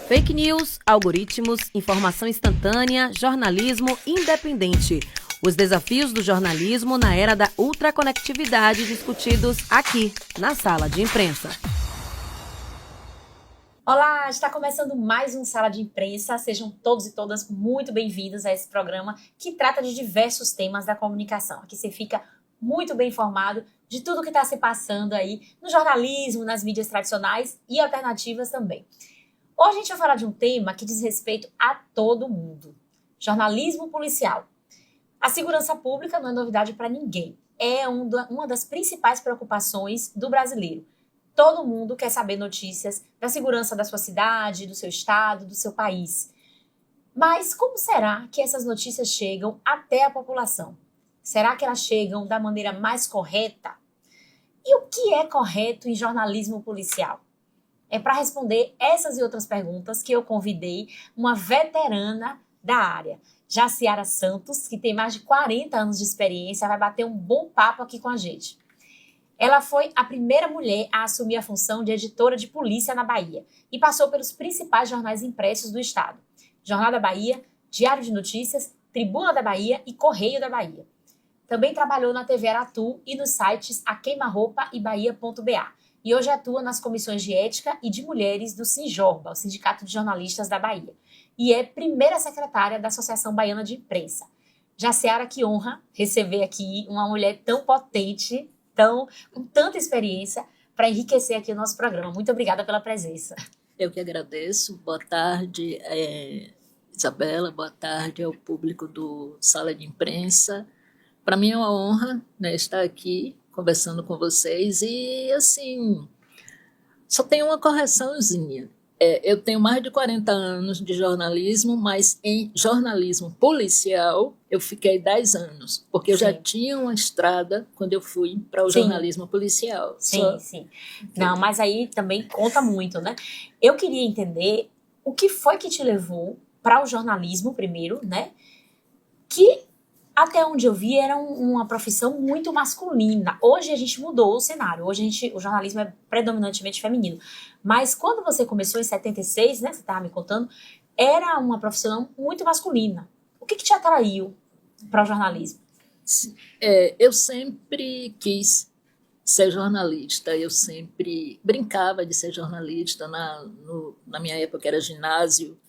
Fake news, algoritmos, informação instantânea, jornalismo independente. Os desafios do jornalismo na era da ultraconectividade discutidos aqui, na Sala de Imprensa. Olá, está começando mais um Sala de Imprensa. Sejam todos e todas muito bem-vindos a esse programa que trata de diversos temas da comunicação. Aqui você fica muito bem informado de tudo que está se passando aí no jornalismo, nas mídias tradicionais e alternativas também. Hoje a gente vai falar de um tema que diz respeito a todo mundo. Jornalismo policial. A segurança pública não é novidade para ninguém. É uma das principais preocupações do brasileiro. Todo mundo quer saber notícias da segurança da sua cidade, do seu estado, do seu país. Mas como será que essas notícias chegam até a população? Será que elas chegam da maneira mais correta? E o que é correto em jornalismo policial? É para responder essas e outras perguntas que eu convidei uma veterana da área, Jaciara Santos, que tem mais de 40 anos de experiência, vai bater um bom papo aqui com a gente. Ela foi a primeira mulher a assumir a função de editora de polícia na Bahia e passou pelos principais jornais impressos do estado: Jornal da Bahia, Diário de Notícias, Tribuna da Bahia e Correio da Bahia. Também trabalhou na TV Aratu e nos sites A Queima-Roupa e Bahia.ba. E hoje atua nas comissões de ética e de mulheres do Sinjorba, o Sindicato de Jornalistas da Bahia. E é primeira secretária da Associação Baiana de Imprensa. Jaciara, que honra receber aqui uma mulher tão potente, com tanta experiência, para enriquecer aqui o nosso programa. Muito obrigada pela presença. Eu que agradeço. Boa tarde, Isabela. Boa tarde ao público do Sala de Imprensa. Para mim é uma honra, né, estar aqui conversando com vocês e, assim, só tem uma correçãozinha. Eu tenho mais de 40 anos de jornalismo, mas em jornalismo policial eu fiquei 10 anos, porque eu já tinha uma estrada quando eu fui para o jornalismo policial. Sim. Não, mas aí também conta muito, né? Eu queria entender o que foi que te levou para o jornalismo primeiro, né? Que até onde eu vi era uma profissão muito masculina. Hoje a gente mudou o cenário. Hoje o jornalismo é predominantemente feminino. Mas quando você começou em 76, né, você estava me contando, era uma profissão muito masculina. O que te atraiu para o jornalismo? Eu sempre quis ser jornalista. Eu sempre brincava de ser jornalista. Na minha época era ginásio.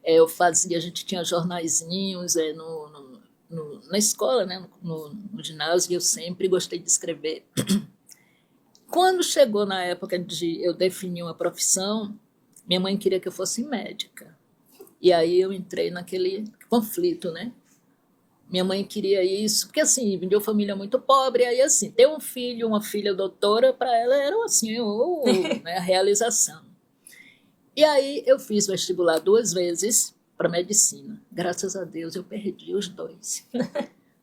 A gente tinha jornaizinhos na escola, né, no ginásio, eu sempre gostei de escrever. Quando chegou na época de eu definir uma profissão, minha mãe queria que eu fosse médica. E aí eu entrei naquele conflito, né? Minha mãe queria isso, porque assim, vim de uma família muito pobre, aí assim, ter um filho, uma filha doutora, para ela era assim, né, a realização. E aí eu fiz vestibular 2 vezes, para medicina. Graças a Deus eu perdi os 2.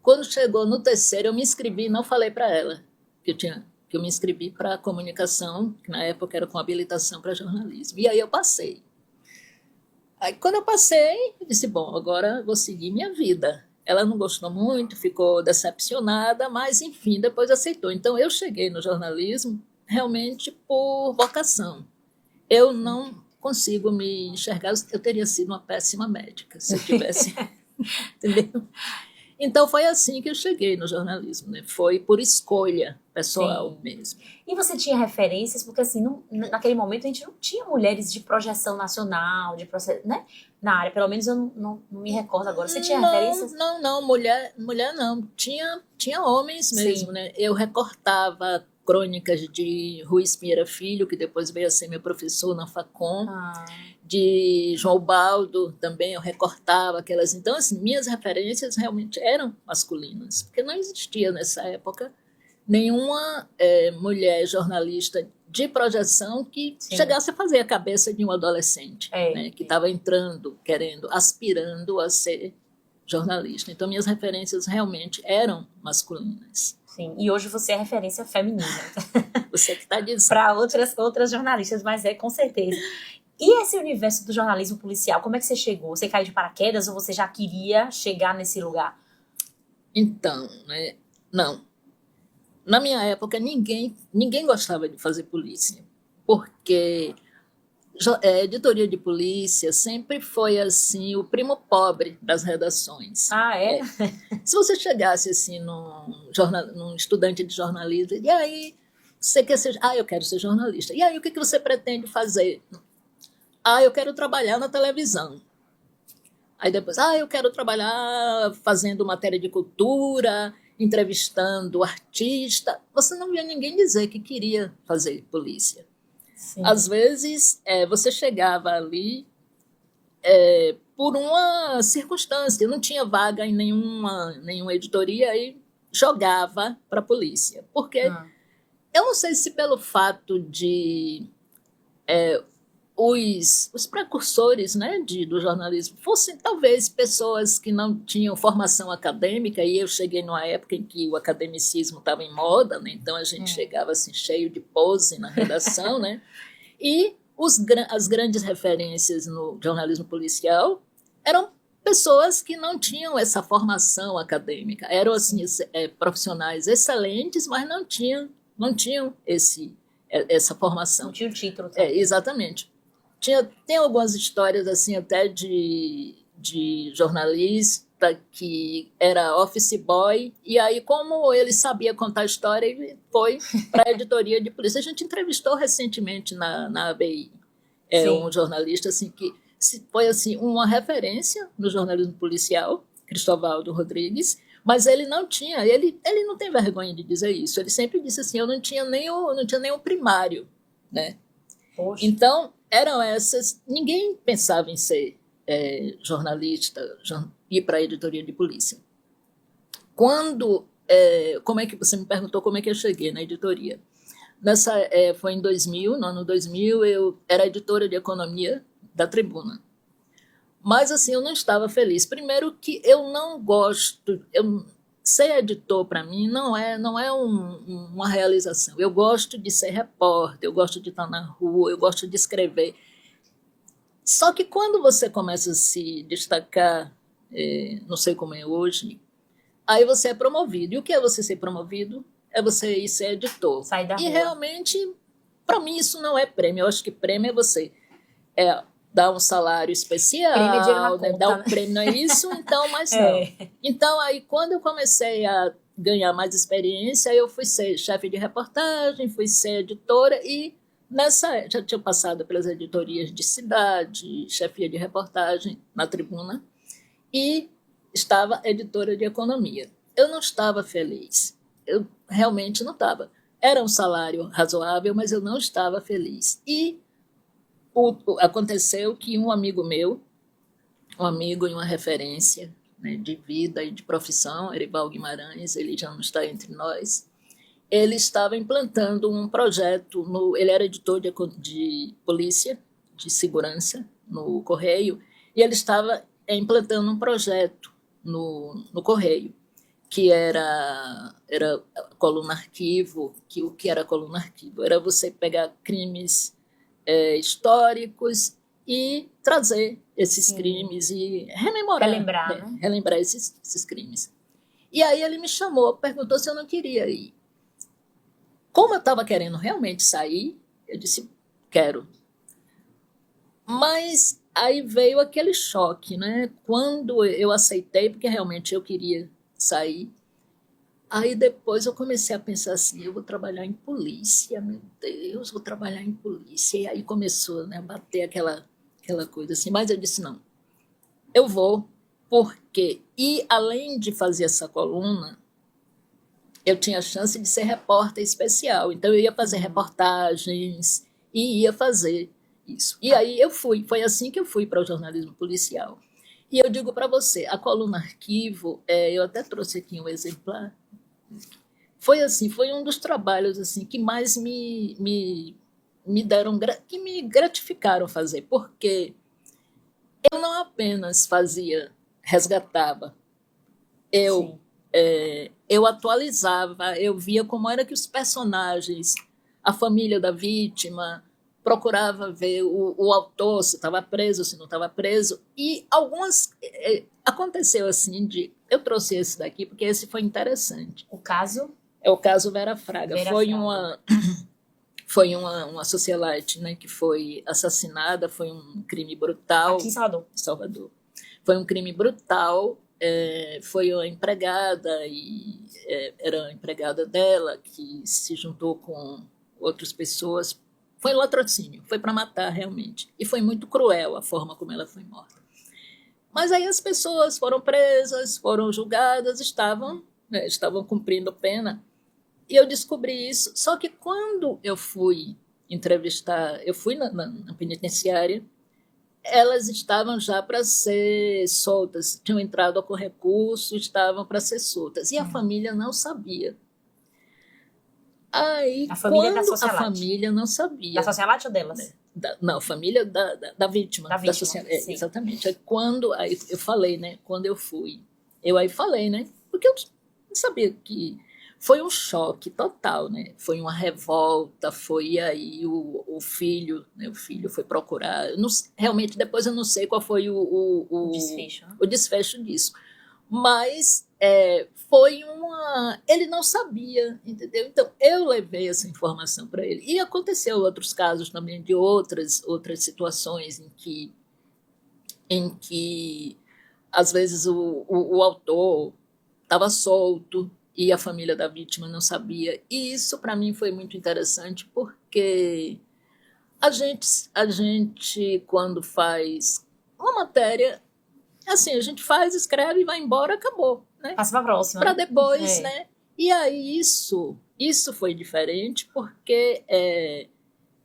Quando chegou no terceiro, eu me inscrevi e não falei para ela que eu me inscrevi para comunicação, que na época era com habilitação para jornalismo. E aí eu passei. Aí quando eu passei, eu disse, bom, agora vou seguir minha vida. Ela não gostou muito, ficou decepcionada, mas enfim, depois aceitou. Então eu cheguei no jornalismo realmente por vocação. Eu não consigo me enxergar, eu teria sido uma péssima médica se eu tivesse, entendeu? Então foi assim que eu cheguei no jornalismo, né? Foi por escolha pessoal mesmo. E você tinha referências, porque assim, naquele momento a gente não tinha mulheres de projeção nacional, né? Na área, pelo menos eu não me recordo agora. Você tinha referências? Não, mulher não. Tinha homens mesmo, né? Eu recortava crônicas de Ruiz Pinheiro Filho, que depois veio a ser meu professor na Facom, de João Baldo também, eu recortava aquelas. Então, assim, minhas referências realmente eram masculinas, porque não existia nessa época nenhuma mulher jornalista de projeção que chegasse a fazer a cabeça de um adolescente, né, que estava entrando, aspirando a ser jornalista. Então, minhas referências realmente eram masculinas. Sim, e hoje você é referência feminina. Você que está dizendo. Para outras jornalistas, mas com certeza. E esse universo do jornalismo policial, como é que você chegou? Você caiu de paraquedas ou você já queria chegar nesse lugar? Então, né, não. Na minha época, ninguém gostava de fazer polícia, porque Editoria de polícia sempre foi assim o primo pobre das redações. Ah, é? Se você chegasse assim num estudante de jornalismo, e aí você quer ser? Ah, eu quero ser jornalista. E aí o que você pretende fazer? Ah, eu quero trabalhar na televisão. Aí depois, eu quero trabalhar fazendo matéria de cultura, entrevistando artista. Você não via ninguém dizer que queria fazer polícia. Sim. Às vezes, você chegava ali por uma circunstância, não tinha vaga em nenhuma editoria e jogava para a polícia. Porque eu não sei se pelo fato de os precursores, né, do jornalismo fossem talvez pessoas que não tinham formação acadêmica, e eu cheguei numa época em que o academicismo estava em moda, né, então a gente chegava assim cheio de pose na redação, né, e as grandes referências no jornalismo policial eram pessoas que não tinham essa formação acadêmica, eram assim, profissionais excelentes, mas não tinham essa formação. Não tinha o título. Exatamente. Tem algumas histórias assim até de jornalista que era office boy, e aí como ele sabia contar a história, ele foi para a editoria de polícia. A gente entrevistou recentemente na ABI um jornalista assim, que foi assim, uma referência no jornalismo policial, Cristovaldo Rodrigues, mas ele não tem vergonha de dizer isso. Ele sempre disse assim, eu não tinha nem o primário, né? Poxa. Então, eram essas. Ninguém pensava em ser jornalista, ir para a editoria de polícia. Como é que você me perguntou como é que eu cheguei na editoria? Foi em 2000, no ano 2000, eu era editora de economia da Tribuna. Mas, assim, eu não estava feliz. Primeiro que eu não gosto... Ser editor, para mim, não é uma realização. Eu gosto de ser repórter, eu gosto de estar na rua, eu gosto de escrever. Só que quando você começa a se destacar, não sei como é hoje, aí você é promovido. E o que é você ser promovido? É você ir ser editor. Sair da rua. E realmente, para mim, isso não é prêmio. Eu acho que prêmio é você dar um salário especial, prêmio é dinheiro na conta, dar um prêmio, não é isso? Então, mas não. Então, aí, quando eu comecei a ganhar mais experiência, eu fui ser chefe de reportagem, fui ser editora, e já tinha passado pelas editorias de cidade, chefia de reportagem na Tribuna, e estava editora de economia. Eu não estava feliz. Eu realmente não estava. Era um salário razoável, mas eu não estava feliz. E aconteceu que um amigo meu, um amigo e uma referência, né, de vida e de profissão, Erival Guimarães, ele já não está entre nós, ele estava implantando um projeto, ele era editor de polícia, de segurança, no Correio, e ele estava implantando um projeto no Correio, que era coluna arquivo, o que era coluna arquivo? Era você pegar crimes históricos e trazer esses crimes e relembrar esses crimes. E aí ele me chamou, perguntou se eu não queria ir. Como eu estava querendo realmente sair, eu disse, quero. Mas aí veio aquele choque, né? Quando eu aceitei, porque realmente eu queria sair, aí depois eu comecei a pensar assim, eu vou trabalhar em polícia, meu Deus, vou trabalhar em polícia. E aí começou, né, a bater aquela coisa assim, mas eu disse, não, eu vou, porque, e além de fazer essa coluna, eu tinha a chance de ser repórter especial, então eu ia fazer reportagens e ia fazer isso. E aí foi assim que eu fui para o jornalismo policial. E eu digo para você, a coluna arquivo, eu até trouxe aqui um exemplar, foi um dos trabalhos assim que mais me deram, que me gratificaram fazer, porque eu não apenas resgatava, eu atualizava, eu via como era que os personagens, a família da vítima, procurava ver o autor, se estava preso, se não estava preso, e algumas... aconteceu assim, eu trouxe esse daqui, porque esse foi interessante. O caso? É o caso Vera Fraga. Foi uma socialite, né, que foi assassinada, foi um crime brutal. Aqui em Salvador. Em Salvador. Foi um crime brutal. Foi a empregada, era a empregada dela, que se juntou com outras pessoas. Foi latrocínio, foi para matar realmente. E foi muito cruel a forma como ela foi morta. Mas aí as pessoas foram presas, foram julgadas, estavam cumprindo pena. E eu descobri isso. Só que quando eu fui entrevistar, eu fui na penitenciária, elas estavam já para ser soltas, tinham entrado com recurso, estavam para ser soltas. E a família não sabia. Aí, A família da quando a socialite. família não sabia. Da socialite ou delas? Não, família da vítima. Da vítima, sim. Exatamente. Aí eu falei, né? Quando eu fui. Eu aí falei, né? Porque eu não sabia que... Foi um choque total, né? Foi uma revolta, foi aí o filho, né? O filho foi procurar. Realmente, depois eu não sei qual foi o desfecho, né? O desfecho disso. Mas foi ele não sabia, entendeu? Então, eu levei essa informação para ele. E aconteceu outros casos também de outras situações em que às vezes, o autor estava solto e a família da vítima não sabia. E isso, para mim, foi muito interessante, porque a gente, quando faz uma matéria, assim, a gente faz, escreve, vai embora, acabou, né? Passa pra próxima. Para depois, né? E aí isso foi diferente, porque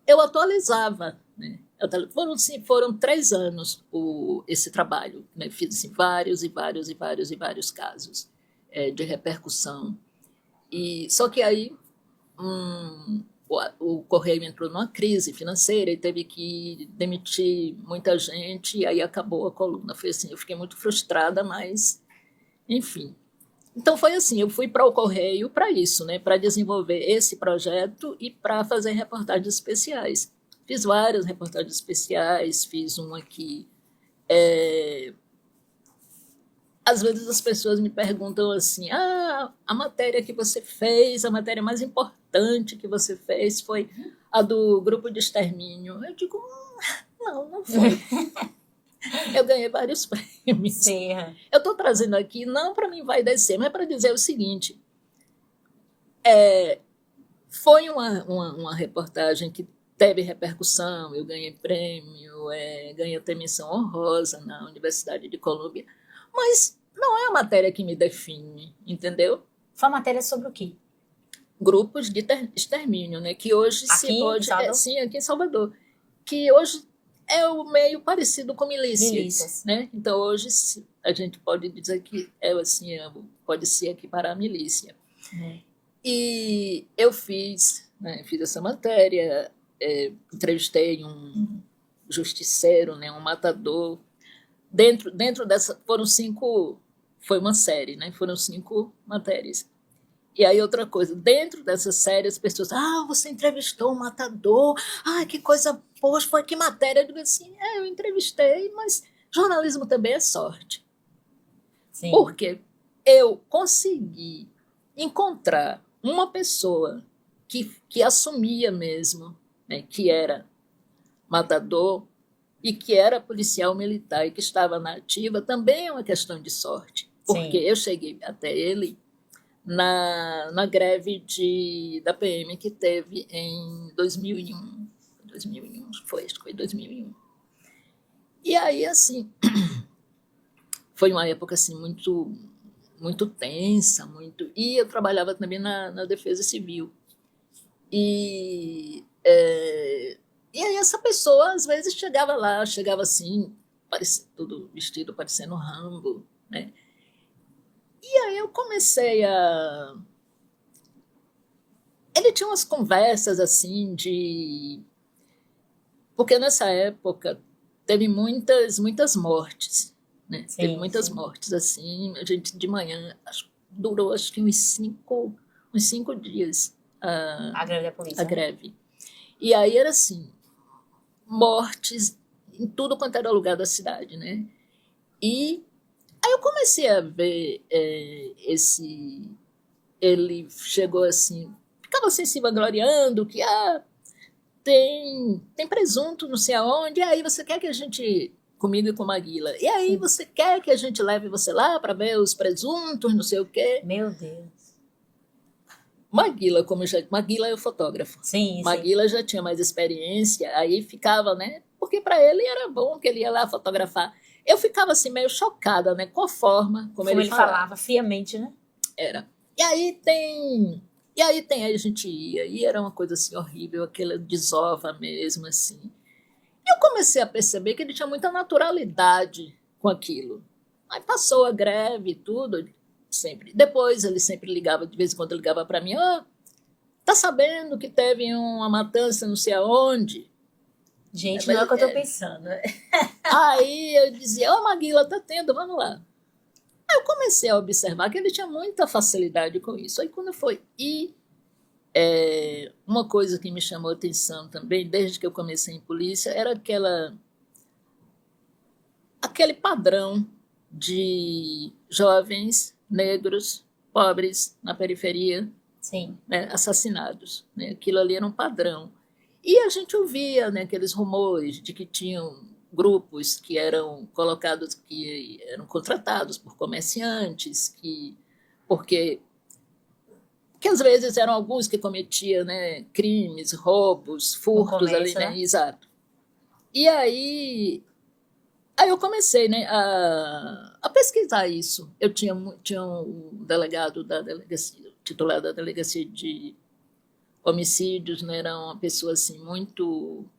eu atualizava, né? Foram 3 anos esse trabalho, né? Fiz assim, vários casos de repercussão. Só que aí o Correio entrou numa crise financeira e teve que demitir muita gente, e aí acabou a coluna. Foi assim, eu fiquei muito frustrada, mas enfim. Então foi assim, eu fui para o Correio para isso, né? Para desenvolver esse projeto e para fazer reportagens especiais. Fiz várias reportagens especiais, fiz uma que às vezes as pessoas me perguntam assim, a matéria que você fez, a matéria mais importante que você fez foi a do grupo de extermínio. Eu digo, não foi. Eu ganhei vários prêmios. Sim. Eu estou trazendo aqui, não para mim vai descer, mas para dizer o seguinte, foi uma reportagem que teve repercussão, eu ganhei prêmio, ganhei até menção honrosa na Universidade de Colômbia, mas não é a matéria que me define, entendeu? Foi uma matéria sobre o quê? Grupos de extermínio, né? Que hoje aqui em Salvador? Sim, aqui em Salvador. Que hoje é o meio parecido com milícias. Né? Então hoje a gente pode dizer que pode ser aqui para a milícia. E eu fiz essa matéria, entrevistei um justiceiro, né? Um matador. Dentro dessa foram 5, foi uma série, né? Foram 5 matérias. E aí outra coisa, dentro dessa série as pessoas, você entrevistou um matador, que coisa, poxa, que matéria. Eu digo assim, eu entrevistei, mas jornalismo também é sorte. Sim. Porque eu consegui encontrar uma pessoa que assumia mesmo, né, que era matador e que era policial militar e que estava na ativa, também é uma questão de sorte. Porque eu cheguei até ele na greve da PM que teve em 2001. 2001, acho que foi 2001. E aí, assim, foi uma época assim, muito, muito tensa, e eu trabalhava também na Defesa Civil. E aí essa pessoa, às vezes, chegava assim, tudo vestido parecendo Rambo, né? E aí eu comecei Ele tinha umas conversas assim porque nessa época teve muitas mortes, né? Sim, teve muitas mortes, assim, a gente de manhã, durou acho que uns 5 dias a greve da polícia. A greve. E aí era assim, mortes em tudo quanto era lugar da cidade, né? E aí eu comecei a ver ele chegou assim, ficava assim se vangloriando que tem presunto não sei aonde, e aí você quer que a gente... Comigo e com Maguila. E aí você quer que a gente leve você lá para ver os presuntos, não sei o quê? Meu Deus. Maguila é o fotógrafo. Sim, Maguila já tinha mais experiência, aí ficava, né? Porque para ele era bom que ele ia lá fotografar. Eu ficava assim meio chocada, né? Com a forma como ele falava, friamente, né? Era. E aí a gente ia, e era uma coisa assim horrível, aquela desova mesmo, assim. Eu comecei a perceber que ele tinha muita naturalidade com aquilo. Aí passou a greve e tudo, sempre. Depois ele sempre ligava, de vez em quando ligava para mim, tá sabendo que teve uma matança não sei aonde? Gente, não é o que eu tô pensando. Aí eu dizia, Maguila, tá tendo, vamos lá. Aí eu comecei a observar que ele tinha muita facilidade com isso. Aí quando foi... uma coisa que me chamou a atenção também, desde que eu comecei em polícia, era aquele padrão de jovens negros, pobres, na periferia, Sim. Né, assassinados. Né? Aquilo ali era um padrão. E a gente ouvia, né, aqueles rumores de que tinham grupos que eram colocados, que eram contratados por comerciantes, porque às vezes eram alguns que cometiam, né, crimes, roubos, furtos ali, né? Exato. E aí eu comecei, né, a pesquisar isso. Eu tinha um delegado da delegacia, titular da delegacia de homicídios, né, era uma pessoa assim muito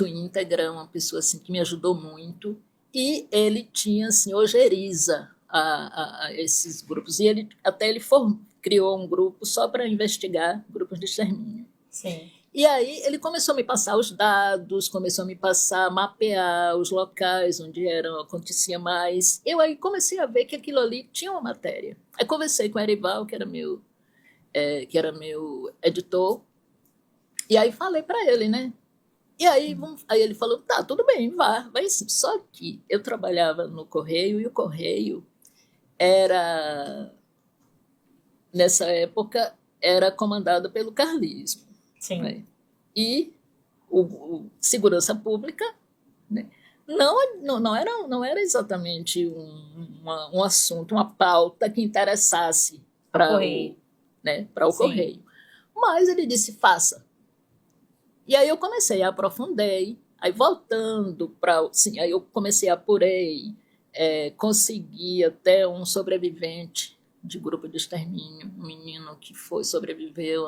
íntegra, uma pessoa assim que me ajudou muito. E ele tinha assim ojeriza a esses grupos. E ele criou um grupo só para investigar grupos de extermínio. Sim. E aí ele começou a me passar os dados, começou a me mapear os locais onde acontecia mais. Eu aí comecei a ver que aquilo ali tinha uma matéria. Aí conversei com o Erival, que era meu editor, e aí falei para ele, né? E aí ele falou, tá, tudo bem, vai sim. Só que eu trabalhava no Correio, e o Correio nessa época, era comandado pelo carlismo. Sim. Né? E o segurança pública, né? não era exatamente um assunto, uma pauta que interessasse para o Correio. Mas ele disse, faça. E aí eu aprofundei, aí voltando aí eu apurei, consegui até um sobrevivente de grupo de extermínio, um menino que sobreviveu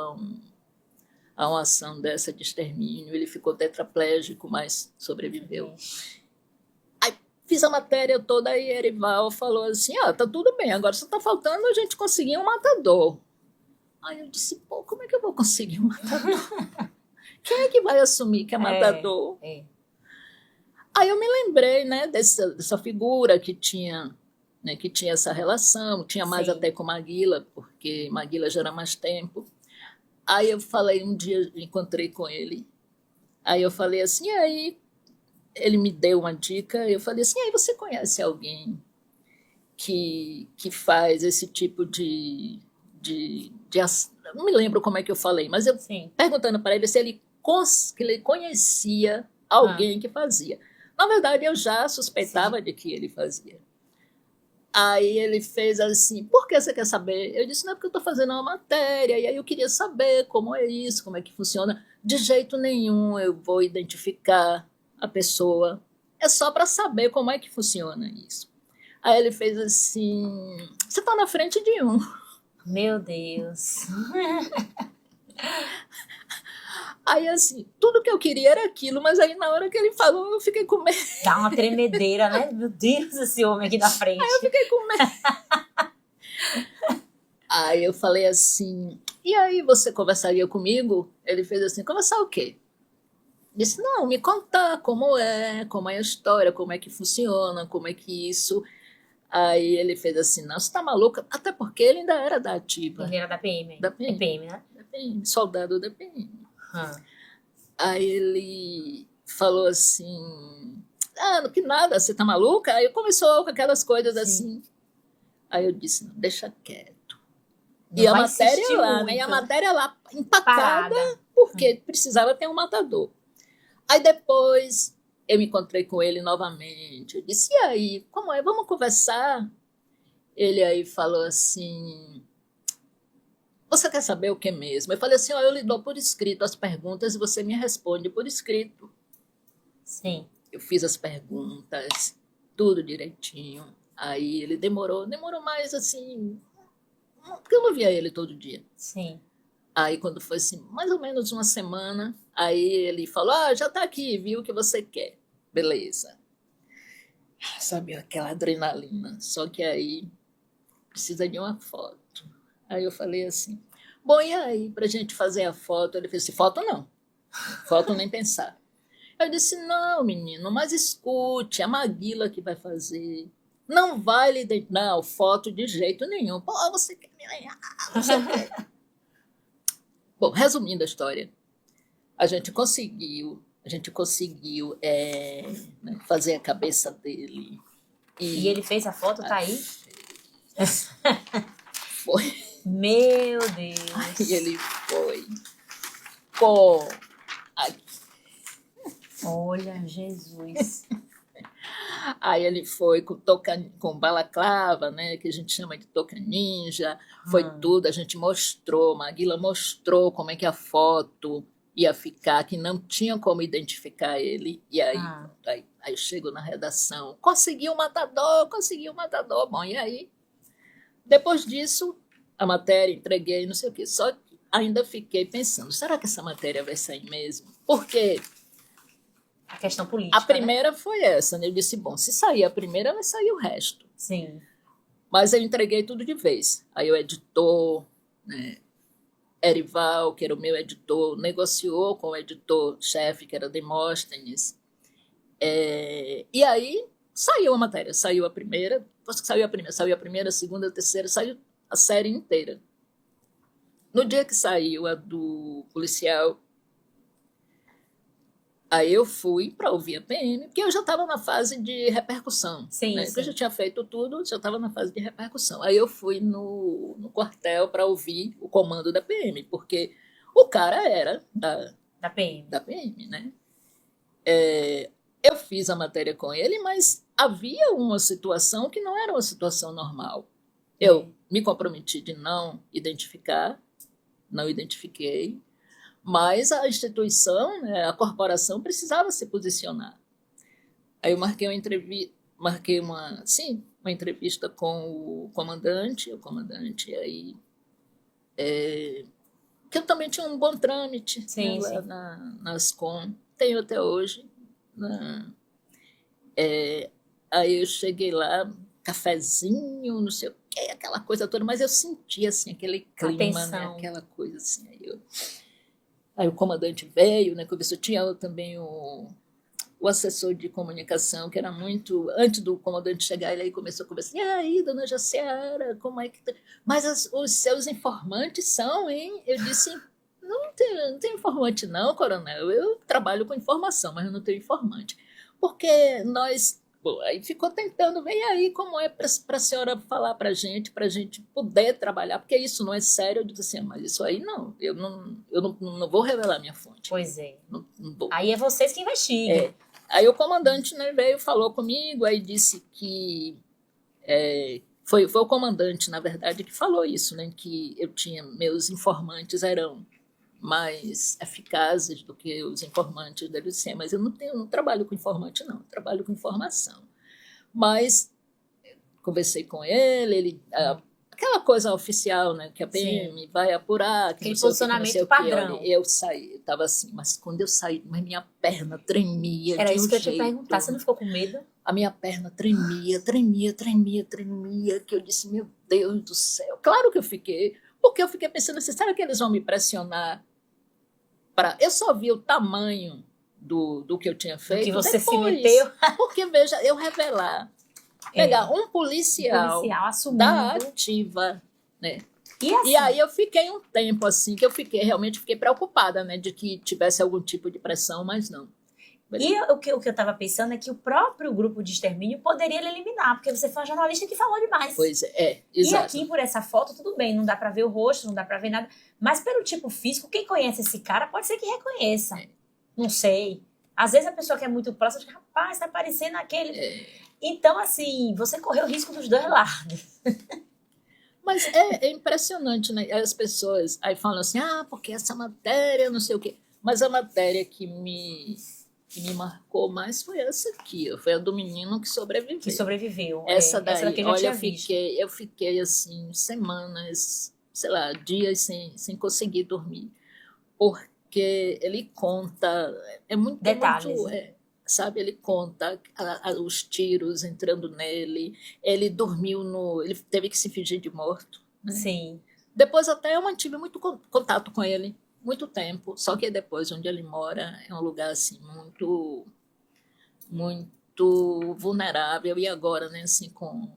a uma ação dessa de extermínio, ele ficou tetraplégico, mas sobreviveu. Aí fiz a matéria toda, aí Erival falou assim, tá tudo bem, agora só tá faltando a gente conseguir um matador. Aí eu disse, como é que eu vou conseguir um matador? Quem é que vai assumir que é matador? Aí eu me lembrei, né, dessa figura que tinha, né, que tinha essa relação, tinha mais até com Maguila, porque Maguila já era mais tempo. Aí eu falei, um dia encontrei com ele, aí eu falei assim, aí ele me deu uma dica, eu falei assim, aí você conhece alguém que faz esse tipo de não me lembro como é que eu falei, mas eu perguntando para ele se ele conhecia alguém que fazia. Na verdade, eu já suspeitava de que ele fazia. Aí ele fez assim, por que você quer saber? Eu disse, não, é porque eu estou fazendo uma matéria, e aí eu queria saber como é isso, como é que funciona. De jeito nenhum eu vou identificar a pessoa, é só para saber como é que funciona isso. Aí ele fez assim, você está na frente de um. Meu Deus. Aí, assim, tudo que eu queria era aquilo, mas aí na hora que ele falou, eu fiquei com medo. Dá uma tremedeira, né? Meu Deus, esse homem aqui na frente. Aí eu fiquei com medo. Aí eu falei assim, e aí você conversaria comigo? Ele fez assim, conversar o quê? Disse, não, me contar como é a história, como é que funciona, como é que isso... Aí ele fez assim, não, você tá maluca? Até porque ele ainda era da ativa. Ele era da PM. Da PM. PM, né? Da PM, soldado da PM. Aí ele falou assim, que nada, você tá maluca? Aí começou com aquelas coisas assim. Aí eu disse, não, deixa quieto. Não e a matéria lá, muito. né? E a matéria lá empacada Parada. por porque precisava ter um matador. Aí depois eu encontrei com ele novamente. Eu disse, e aí, como é? Vamos conversar? Ele aí falou assim, você quer saber o que mesmo? Eu falei assim, eu lhe dou por escrito as perguntas e você me responde por escrito. Sim. Eu fiz as perguntas, tudo direitinho. Aí ele demorou mais assim, porque eu não via ele todo dia. Sim. Aí quando foi assim, mais ou menos uma semana, aí ele falou, já tá aqui, viu o que você quer. Beleza. Sabe, aquela adrenalina. Só que aí precisa de uma foto. Aí eu falei assim, bom, e aí, pra gente fazer a foto? Ele fez assim, foto não. Foto nem pensar. Eu disse, não, menino, mas escute, a Maguila que vai fazer. Não vai lhe dar, não, foto de jeito nenhum. Pô, você quer me ganhar, não sei o quê. Bom, resumindo a história, a gente conseguiu né, fazer a cabeça dele. E ele fez a foto, tá aí? Foi. Meu Deus. E ele foi. Pô, olha, Jesus. aí ele foi com balaclava, né, que a gente chama de toca ninja, foi tudo, a gente mostrou, Maguila mostrou como é que a foto ia ficar, que não tinha como identificar ele, e aí chego na redação, conseguiu o matador, bom, e aí, depois disso, a matéria, entreguei, não sei o quê, só que ainda fiquei pensando, será que essa matéria vai sair mesmo? Porque a questão política, a primeira, né? Foi essa, né? Eu disse, bom, se sair a primeira, vai sair o resto. Sim. Mas eu entreguei tudo de vez. Aí o editor, né, Erival, que era o meu editor, negociou com o editor-chefe, que era Demóstenes. E aí saiu a matéria, saiu a primeira, depois que saiu a primeira, a segunda, a terceira, saiu a série inteira. No dia que saiu a do policial, aí eu fui para ouvir a PM, porque eu já estava na fase de repercussão. Sim, né? sim. Porque eu já tinha feito tudo, já estava na fase de repercussão. Aí eu fui no quartel para ouvir o comando da PM, porque o cara era da PM. Da PM, né? Eu fiz a matéria com ele, mas havia uma situação que não era uma situação normal. Eu me comprometi de não identificar, não identifiquei, mas a instituição, né, a corporação precisava se posicionar. Aí eu marquei uma entrevista com o comandante aí, que eu também tinha um bom trâmite, sim, né, sim. lá na Ascom, tenho até hoje. Aí eu cheguei lá, cafezinho, não sei o que, aquela coisa toda, mas eu sentia assim, aquele clima, né, aquela coisa assim. Aí o comandante veio, né, conversou, tinha também o assessor de comunicação, que era muito... Antes do comandante chegar, ele aí começou a conversar. E aí, dona Jaciara, como é que... Mas os seus informantes são, hein? Eu disse, não tem informante não, coronel. Eu trabalho com informação, mas eu não tenho informante. Porque nós... Bom, aí ficou tentando, vem aí como é para a senhora falar para a gente poder trabalhar, porque isso não é sério. Eu disse assim, mas isso aí não, eu não vou revelar minha fonte. Pois é. Não vou. Aí é vocês que investigam. Aí o comandante, né, veio, falou comigo, aí disse que... Foi o comandante, na verdade, que falou isso, né, que meus informantes eram mais eficazes do que os informantes da LUCEM, mas eu não trabalho com informante, não, trabalho com informação. Mas conversei com ele, aquela coisa oficial, né, que a PM Sim. vai apurar, aquele posicionamento padrão. Olha, eu saí, eu estava assim, mas quando eu saí, minha perna tremia. Era isso que eu ia te perguntar, você não ficou com medo? A minha perna tremia, que eu disse, meu Deus do céu. Claro que eu fiquei, porque eu fiquei pensando assim, será que eles vão me pressionar? Eu só vi o tamanho do que eu tinha feito. Que você depois, se meteu. Porque, veja, eu pegar um policial da ativa, né? E aí eu fiquei um tempo assim, que realmente fiquei preocupada, né? De que tivesse algum tipo de pressão, mas não. E o que eu estava pensando é que o próprio grupo de extermínio poderia lhe eliminar, porque você foi uma jornalista que falou demais. Pois é, E exato. aqui, por essa foto, tudo bem, não dá pra ver o rosto, não dá pra ver nada, mas pelo tipo físico, quem conhece esse cara pode ser que reconheça. Não sei. Às vezes a pessoa que é muito próxima diz, rapaz, tá parecendo aquele... Então, assim, você correu o risco dos dois lados. Mas é impressionante, né? As pessoas aí falam assim, porque essa matéria, não sei o quê. Mas a matéria que me marcou mais foi essa aqui, ó. Foi a do menino que sobreviveu. Que sobreviveu. Essa daí, essa daqui eu já olha, tinha visto. eu fiquei assim, semanas, sei lá, dias sem conseguir dormir. Porque ele conta, é muito... Detalhes, muito, sabe, ele conta os tiros entrando nele, ele dormiu ele teve que se fingir de morto, né? Sim. Depois até eu mantive muito contato com ele, muito tempo, só que depois onde ele mora é um lugar assim muito, muito vulnerável, e agora, né, assim, com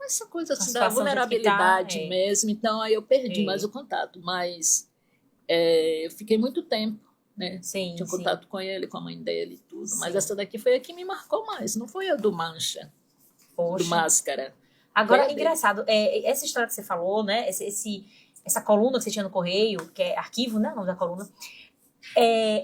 essa coisa assim, da vulnerabilidade mesmo, então aí eu perdi mais o contato, mas eu fiquei muito tempo, né? Sim, tinha contato com ele, com a mãe dele e tudo. Sim. Mas essa daqui foi a que me marcou mais, não foi a do Mancha, do Máscara. Agora, é engraçado, essa história que você falou, né? Essa coluna que você tinha no Correio, que é arquivo, né? O nome da coluna,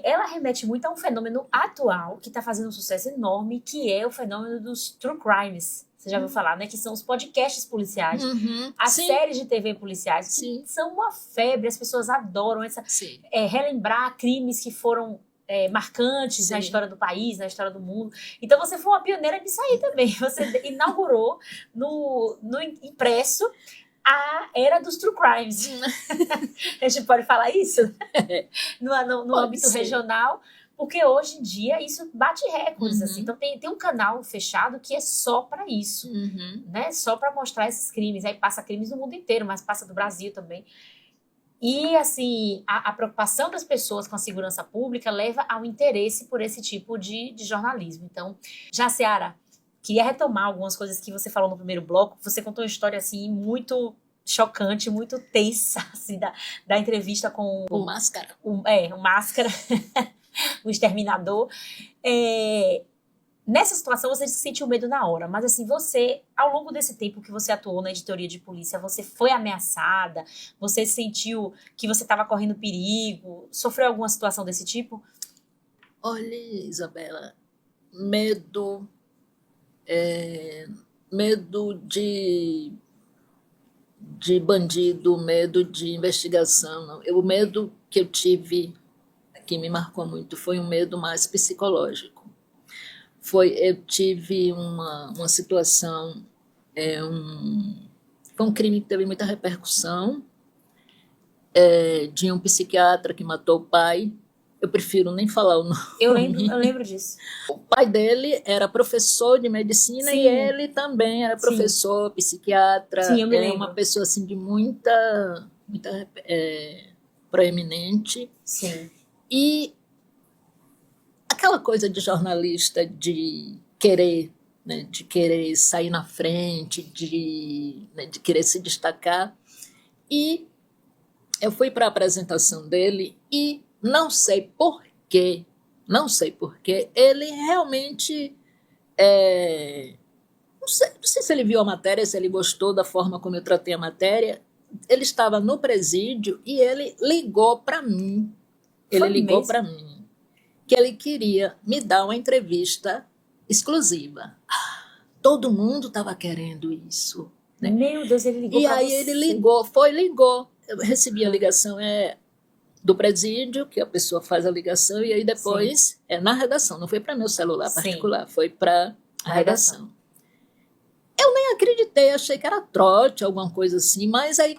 ela remete muito a um fenômeno atual que está fazendo um sucesso enorme, que é o fenômeno dos true crimes. Você já ouviu falar, né? Que são os podcasts policiais, as séries de TV policiais, que são uma febre, as pessoas adoram relembrar crimes que foram marcantes na história do país, na história do mundo. Então você foi uma pioneira nisso aí também. Você inaugurou no impresso a era dos true crimes. A gente pode falar isso? No âmbito regional. Porque hoje em dia isso bate recordes, assim. Então tem um canal fechado que é só para isso, né? Só para mostrar esses crimes. Aí passa crimes no mundo inteiro, mas passa do Brasil também. E, assim, a preocupação das pessoas com a segurança pública leva ao interesse por esse tipo de jornalismo. Então, Jaciara, queria retomar algumas coisas que você falou no primeiro bloco. Você contou uma história, assim, muito chocante, muito tensa, assim, da entrevista com... O Máscara. O Máscara. O exterminador. Nessa situação, você sentiu medo na hora, mas assim, você, ao longo desse tempo que você atuou na editoria de polícia, você foi ameaçada? Você sentiu que você estava correndo perigo? Sofreu alguma situação desse tipo? Olha, Isabela, medo de bandido, medo de investigação. Não. O medo que eu tive, que me marcou muito, foi um medo mais psicológico. Eu tive uma situação, foi um crime que teve muita repercussão, de um psiquiatra que matou o pai. Eu prefiro nem falar o nome. Eu lembro disso. O pai dele era professor de medicina. Sim. E ele também era professor, psiquiatra. Sim, eu me lembro. Uma pessoa assim, de muita proeminente. Sim. E aquela coisa de jornalista de querer, né, de querer sair na frente, de querer se destacar. E eu fui para a apresentação dele e não sei porquê, ele realmente, não sei se ele viu a matéria, se ele gostou da forma como eu tratei a matéria. Ele estava no presídio e ele ligou para mim. Ele ligou para mim que ele queria me dar uma entrevista exclusiva. Todo mundo estava querendo isso, né? Meu Deus, ele ligou para você. E aí ele ligou. Eu recebi a ligação do presídio, que a pessoa faz a ligação, e aí depois na redação. Não foi para meu celular particular, foi para a redação. Eu nem acreditei, achei que era trote, alguma coisa assim, mas aí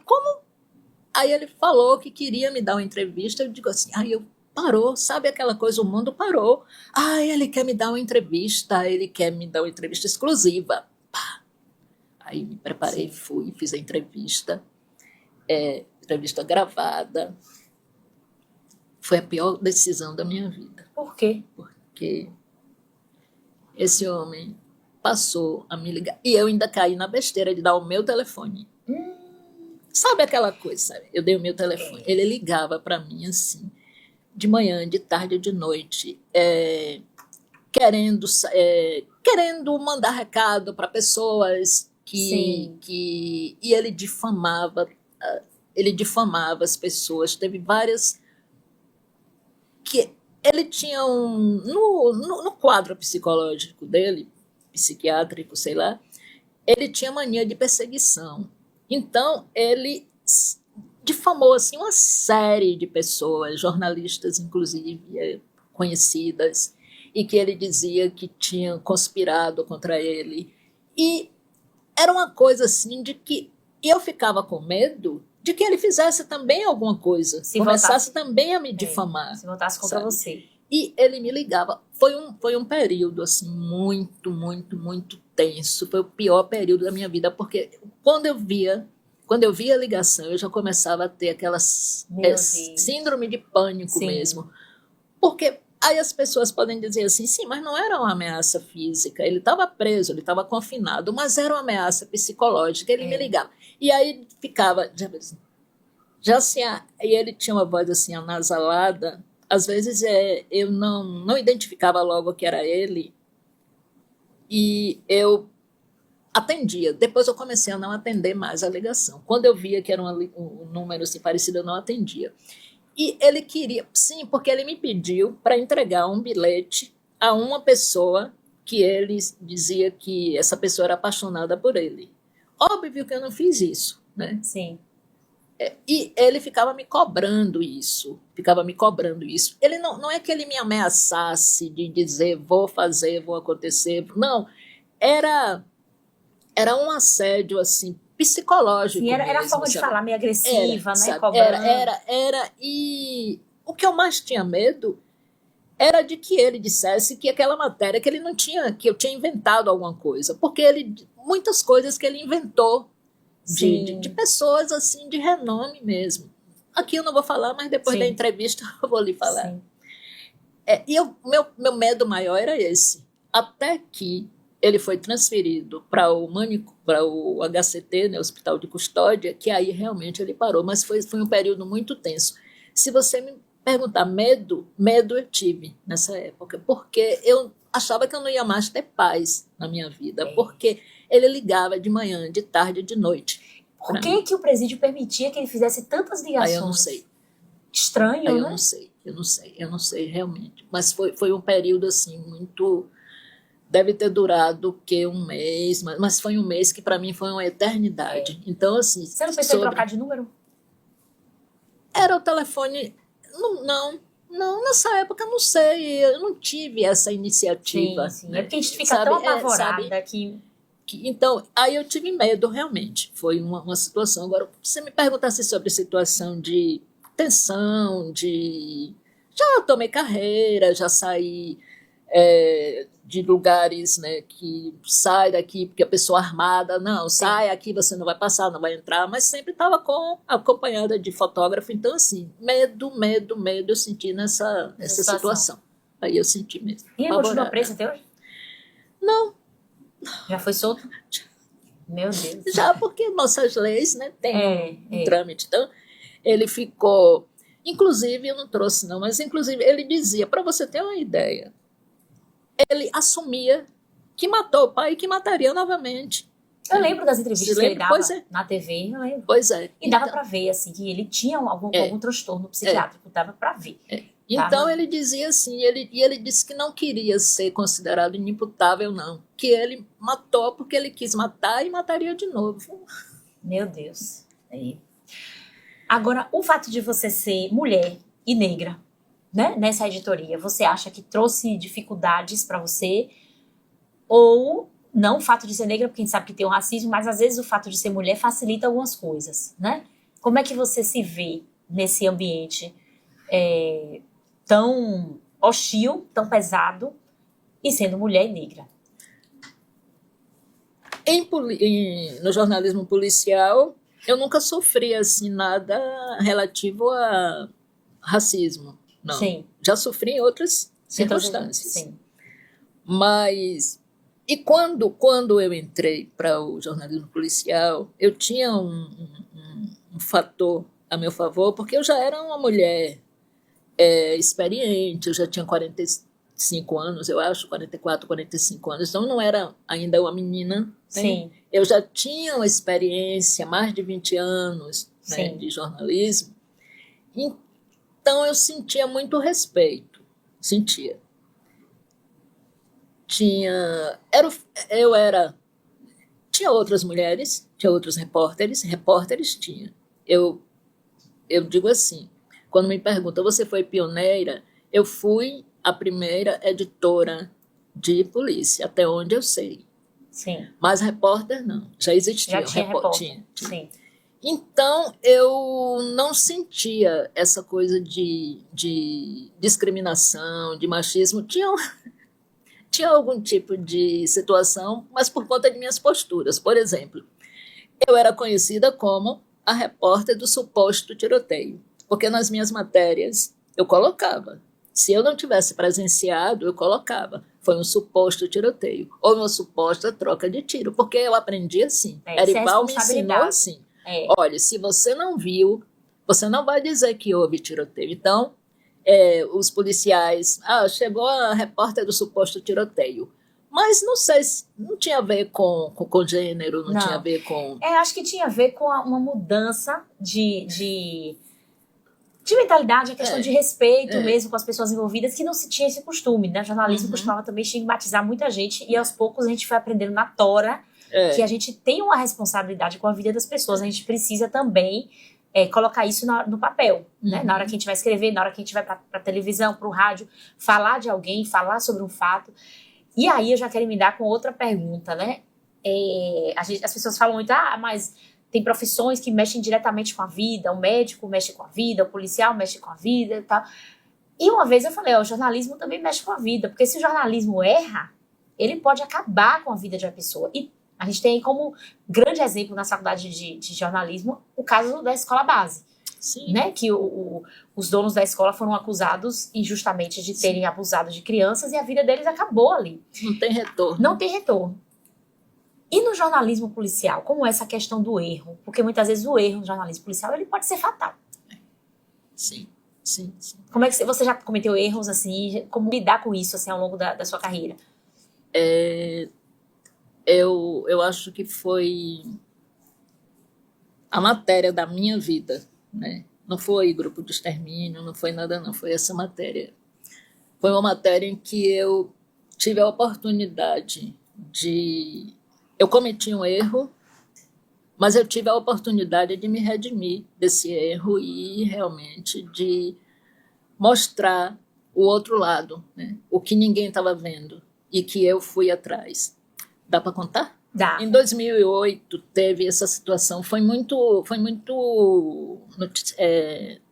Aí ele falou que queria me dar uma entrevista, eu digo assim, parou, sabe aquela coisa, o mundo parou. Ele quer me dar uma entrevista exclusiva. Pá. Aí me preparei, fui, fiz a entrevista gravada. Foi a pior decisão da minha vida. Por quê? Porque esse homem passou a me ligar. E eu ainda caí na besteira de dar o meu telefone. Sabe aquela coisa, sabe? Eu dei o meu telefone. Ele ligava para mim assim, de manhã, de tarde ou de noite. querendo mandar recado para pessoas e ele difamava as pessoas. Teve várias que ele tinha no quadro psicológico dele, psiquiátrico, sei lá, ele tinha mania de perseguição. Então, ele difamou assim, uma série de pessoas, jornalistas, inclusive, conhecidas, e que ele dizia que tinham conspirado contra ele. E era uma coisa assim de que eu ficava com medo de que ele fizesse também alguma coisa, começasse também a me difamar. Se voltasse contra você. E ele me ligava. Foi um período assim muito, muito, muito tenso. Foi o pior período da minha vida, porque quando eu via a ligação, eu já começava a ter aquelas síndrome de pânico mesmo. Porque aí as pessoas podem dizer assim, sim, mas não era uma ameaça física, ele estava preso, ele estava confinado, mas era uma ameaça psicológica, ele me ligava. E aí ficava, já assim, e ele tinha uma voz assim anasalada, às vezes eu não identificava logo que era ele, e eu atendia. Depois eu comecei a não atender mais a ligação. Quando eu via que era um número assim, parecido, eu não atendia. E ele queria, sim, porque ele me pediu para entregar um bilhete a uma pessoa que ele dizia que essa pessoa era apaixonada por ele. Óbvio que eu não fiz isso, né? Sim. E ele ficava me cobrando isso. Ele não é que ele me ameaçasse de dizer vou fazer, vou acontecer. Não, era um assédio assim, psicológico. Sim, era mesmo, a forma de falar meio agressiva, né? Sabe? Cobrando. Era. E o que eu mais tinha medo era de que ele dissesse que aquela matéria que ele não tinha, que eu tinha inventado alguma coisa. Porque muitas coisas que ele inventou de pessoas assim, de renome mesmo. Aqui eu não vou falar, mas depois da entrevista eu vou lhe falar. E meu medo maior era esse. Até que ele foi transferido para o HCT, né, Hospital de Custódia, que aí realmente ele parou. Mas foi um período muito tenso. Se você me perguntar medo eu tive nessa época, porque eu achava que eu não ia mais ter paz na minha vida, porque ele ligava de manhã, de tarde, de noite. Por que o presídio permitia que ele fizesse tantas ligações? Aí eu não sei. Estranho, aí né? Eu não sei realmente. Mas foi um período assim muito... Deve ter durado um mês, mas foi um mês que para mim foi uma eternidade. Então, assim... Você não pensou em trocar de número? Era o telefone... Não, nessa época eu não sei, eu não tive essa iniciativa. Sim. Né? É porque a gente fica tão apavorada que... Então, aí eu tive medo, realmente. Foi uma situação. Agora, se você me perguntasse sobre situação de tensão, já tomei carreira, já saí de lugares, né, que sai daqui porque a pessoa armada, não, sai aqui, você não vai passar, não vai entrar, mas sempre estava acompanhada de fotógrafo. Então, assim, medo, eu senti nessa situação. Aí eu senti mesmo. E ele continua preso até hoje? Não. Já foi solto? Meu Deus. Já porque nossas leis, né, tem um trâmite. Então, ele ficou... Inclusive, eu não trouxe não, mas inclusive ele dizia, para você ter uma ideia, ele assumia que matou o pai e que mataria novamente. Eu lembro das entrevistas que ele dava na TV, eu lembro. Pois é. E dava para ver, assim, que ele tinha algum transtorno psiquiátrico, dava para ver. Então ele dizia assim, ele disse que não queria ser considerado inimputável, não. Que ele matou porque ele quis matar e mataria de novo. Meu Deus. Agora, o fato de você ser mulher e negra, né, nessa editoria, você acha que trouxe dificuldades para você? Ou não o fato de ser negra, porque a gente sabe que tem o racismo, mas às vezes o fato de ser mulher facilita algumas coisas, né? Como é que você se vê nesse ambiente tão hostil, tão pesado, e sendo mulher e negra? No jornalismo policial, eu nunca sofri assim, nada relativo a racismo. Não. Sim. Já sofri em outras circunstâncias. Sim. Mas... E quando eu entrei para o jornalismo policial, eu tinha um fator a meu favor, porque eu já era uma mulher experiente, eu já tinha 45 anos, eu acho, 44, 45 anos, então não era ainda uma menina. Né? Sim. Eu já tinha uma experiência, mais de 20 anos, né, de jornalismo, então eu sentia muito respeito, sentia. Tinha outras mulheres, tinha outros repórteres tinha. Eu digo assim, quando me perguntam, você foi pioneira? Eu fui a primeira editora de polícia, até onde eu sei. Sim. Mas repórter não, já existia. Já tinha repórter. Tinha. Sim. Então, eu não sentia essa coisa de discriminação, de machismo. Tinha algum tipo de situação, mas por conta de minhas posturas. Por exemplo, eu era conhecida como a repórter do suposto tiroteio, porque nas minhas matérias eu colocava. Se eu não tivesse presenciado, eu colocava. Foi um suposto tiroteio, ou uma suposta troca de tiro, porque eu aprendi assim. Erival me ensinou assim. Olha, se você não viu, você não vai dizer que houve tiroteio. Então, os policiais, chegou a repórter do suposto tiroteio. Mas não sei, não tinha a ver com gênero, não tinha a ver com... acho que tinha a ver com uma mudança de mentalidade, a questão de respeito mesmo com as pessoas envolvidas, que não se tinha esse costume, né? O jornalismo costumava também estigmatizar muita gente, e aos poucos a gente foi aprendendo na tora que a gente tem uma responsabilidade com a vida das pessoas, a gente precisa também colocar isso no papel, né? Na hora que a gente vai escrever, na hora que a gente vai pra televisão, pro rádio, falar de alguém, falar sobre um fato. E aí eu já quero me dar com outra pergunta, né? As pessoas falam muito, mas tem profissões que mexem diretamente com a vida, o médico mexe com a vida, o policial mexe com a vida e tal. E uma vez eu falei, o jornalismo também mexe com a vida, porque se o jornalismo erra, ele pode acabar com a vida de uma pessoa. E a gente tem como grande exemplo na faculdade de jornalismo o caso da escola base. Sim. Né? Que os donos da escola foram acusados injustamente de terem abusado de crianças e a vida deles acabou ali. Não tem retorno. Não tem retorno. E no jornalismo policial, como é essa questão do erro? Porque muitas vezes o erro no jornalismo policial ele pode ser fatal. Sim. Como é que você já cometeu erros assim? Como lidar com isso assim, ao longo da sua carreira? Eu acho que foi a matéria da minha vida, né? Não foi grupo de extermínio, não foi nada, não. Foi essa matéria. Foi uma matéria em que eu tive a oportunidade de... Eu cometi um erro, mas eu tive a oportunidade de me redimir desse erro e realmente de mostrar o outro lado, né? O que ninguém estava vendo e que eu fui atrás. Dá para contar? Dá. Em 2008 teve essa situação,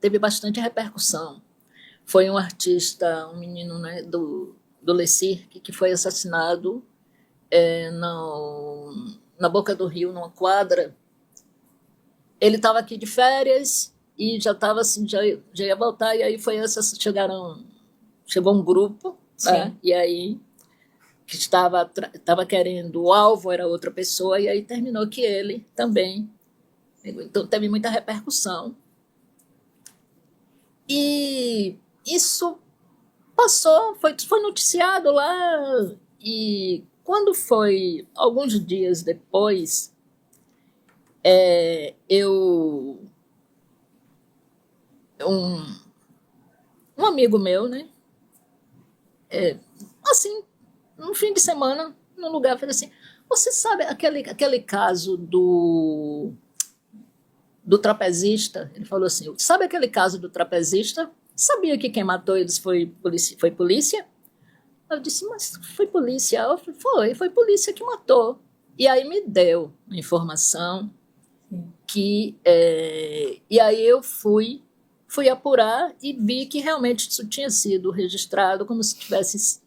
teve bastante repercussão. Foi um artista, um menino, né, do Le Cirque, que foi assassinado na boca do rio, numa quadra. Ele estava aqui de férias e já estava assim, já ia voltar, e aí chegou um grupo, tá? E aí que estava querendo, o alvo era outra pessoa, e aí terminou que ele também. Então teve muita repercussão. E isso passou, foi noticiado lá, e quando foi alguns dias depois, um amigo meu, né, assim, no fim de semana, no lugar, fez assim, você sabe aquele caso do trapezista? Ele falou assim, sabe aquele caso do trapezista? Sabia que quem matou eles foi polícia? Eu disse, mas foi polícia? Eu falei, foi polícia que matou. E aí me deu a informação que... e aí eu fui apurar e vi que realmente isso tinha sido registrado como se tivesse...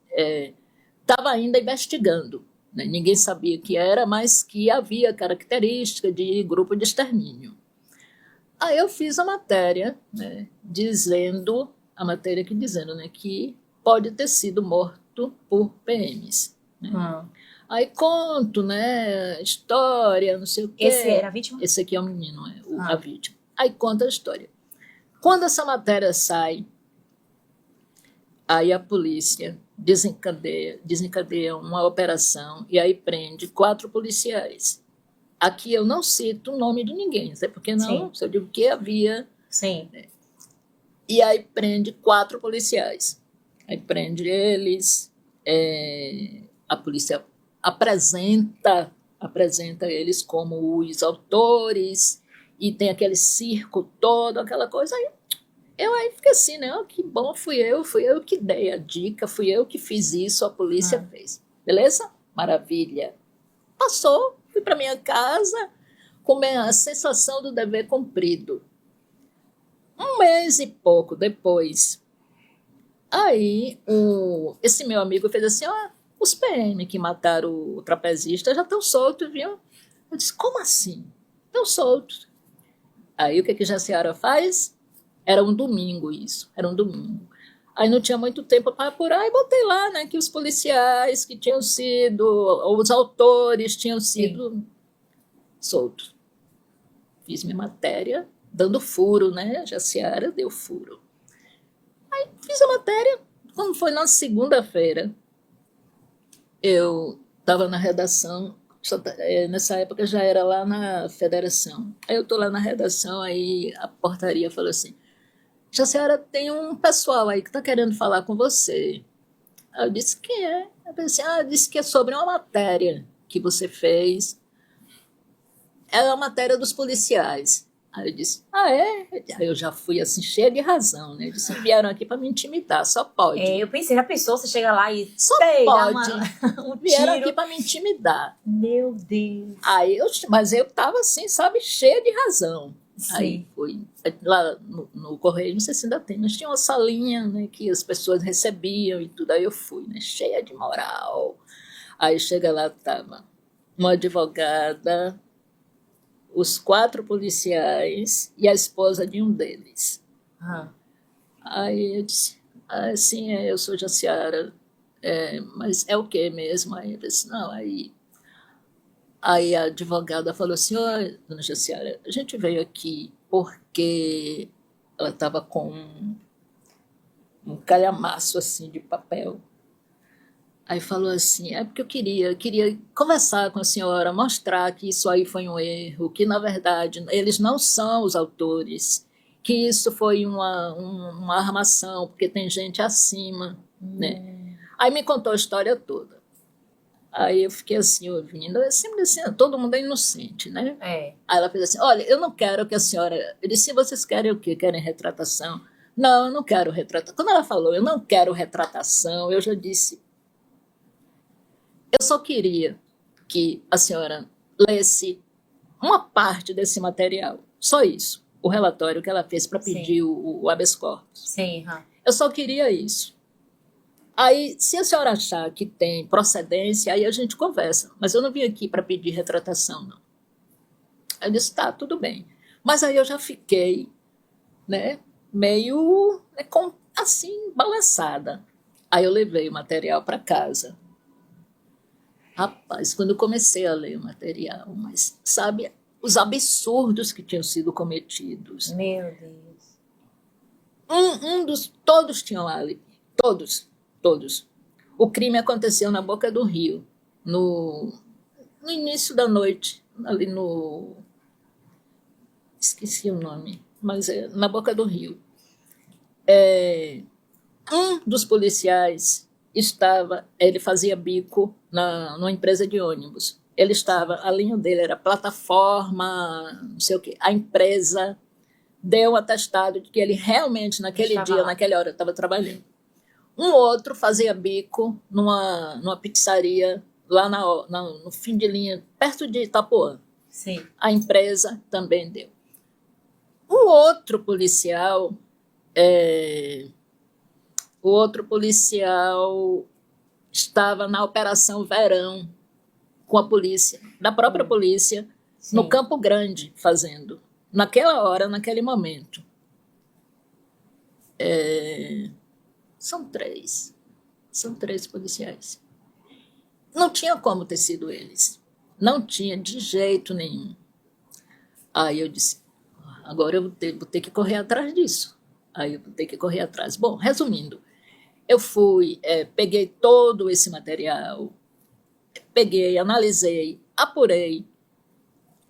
Estava ainda investigando, né? Ninguém sabia o que era, mas que havia característica de grupo de extermínio. Aí eu fiz a matéria, né, dizendo né, que pode ter sido morto por PMs. Né? Aí conto, né, história, não sei o quê. Esse era a vítima? Esse aqui é o menino, a vítima. Aí conta a história. Quando essa matéria sai, Aí a polícia desencadeia uma operação e aí prende 4 policiais. Aqui eu não cito o nome de ninguém, até porque não, só digo que havia. Sim. E aí prende 4 policiais. Aí prende eles, a polícia apresenta eles como os autores, e tem aquele circo todo, aquela coisa. Aí fica assim, né? Oh, que bom, fui eu que dei a dica, fui eu que fiz isso, a polícia fez. Beleza? Maravilha. Passou, fui para minha casa com a sensação do dever cumprido. 1 mês e pouco depois, aí esse meu amigo fez assim, os PM que mataram o trapezista já estão soltos, viu? Eu disse, como assim? Estão soltos. Aí o que Jaciara faz? Era um domingo isso, era um domingo. Aí não tinha muito tempo para apurar e botei lá, né, que os policiais que tinham sido, ou os autores tinham sido soltos. Fiz minha matéria, dando furo, né, Jaciara deu furo. Aí fiz a matéria, quando foi na segunda-feira, eu estava na redação, nessa época já era lá na federação. Aí eu estou lá na redação, aí a portaria falou assim, Jaciara, tem um pessoal aí que está querendo falar com você. Aí eu disse, quem é? Eu pensei, disse que é sobre uma matéria que você fez. É a matéria dos policiais. Aí eu disse, é? Aí eu já fui assim, cheia de razão, né? Eu disse, vieram aqui para me intimidar, só pode. Eu pensei, já pensou, você chega lá e... Só pode. Vieram aqui para me intimidar. Meu Deus. Mas eu estava assim, sabe, cheia de razão. Sim. Aí fui lá no Correio, não sei se ainda tem, mas tinha uma salinha, né, que as pessoas recebiam e tudo. Aí eu fui, né, cheia de moral. Aí chega lá, tava uma advogada, os 4 policiais e a esposa de um deles. Aí eu disse, sim, eu sou Jaciara, mas é o que mesmo? Aí eu disse, não, Aí a advogada falou assim, dona Jaciara, a gente veio aqui porque ela estava com um calhamaço assim de papel. Aí falou assim, porque eu queria conversar com a senhora, mostrar que isso aí foi um erro, que na verdade eles não são os autores, que isso foi uma armação, porque tem gente acima, né? Aí me contou a história toda. Aí eu fiquei assim, ouvindo, eu sempre assim, todo mundo é inocente, né? Aí ela fez assim, olha, eu não quero que a senhora... Eu disse, vocês querem o quê? Querem retratação? Não, eu não quero retratação. Quando ela falou, eu não quero retratação, eu já disse, eu só queria que a senhora lesse uma parte desse material, só isso, o relatório que ela fez para pedir o habeas corpus. Sim. Eu só queria isso. Aí, se a senhora achar que tem procedência, aí a gente conversa. Mas eu não vim aqui para pedir retratação, não. Eu disse, tá, tudo bem. Mas aí eu já fiquei, né, meio assim, balançada. Aí eu levei o material para casa. Rapaz, quando eu comecei a ler o material, mas sabe, os absurdos que tinham sido cometidos. Meu Deus. Todos tinham álibi. Todos. O crime aconteceu na Boca do Rio, no início da noite, ali esqueci o nome, mas na Boca do Rio. Um dos policiais ele fazia bico numa empresa de ônibus. A linha dele era plataforma, não sei o quê. A empresa deu um atestado de que ele realmente, naquele dia, naquela hora, estava trabalhando. Um outro fazia bico numa pizzaria lá no fim de linha, perto de Itapuã. Sim. A empresa também deu. O outro policial estava na Operação Verão com a polícia, da própria polícia, no Campo Grande, fazendo. Naquela hora, naquele momento. São 3 policiais. Não tinha como ter sido eles. Não tinha, de jeito nenhum. Aí eu disse, agora eu vou ter que correr atrás disso. Aí eu vou ter que correr atrás. Bom, resumindo, eu fui, peguei todo esse material, peguei, analisei, apurei,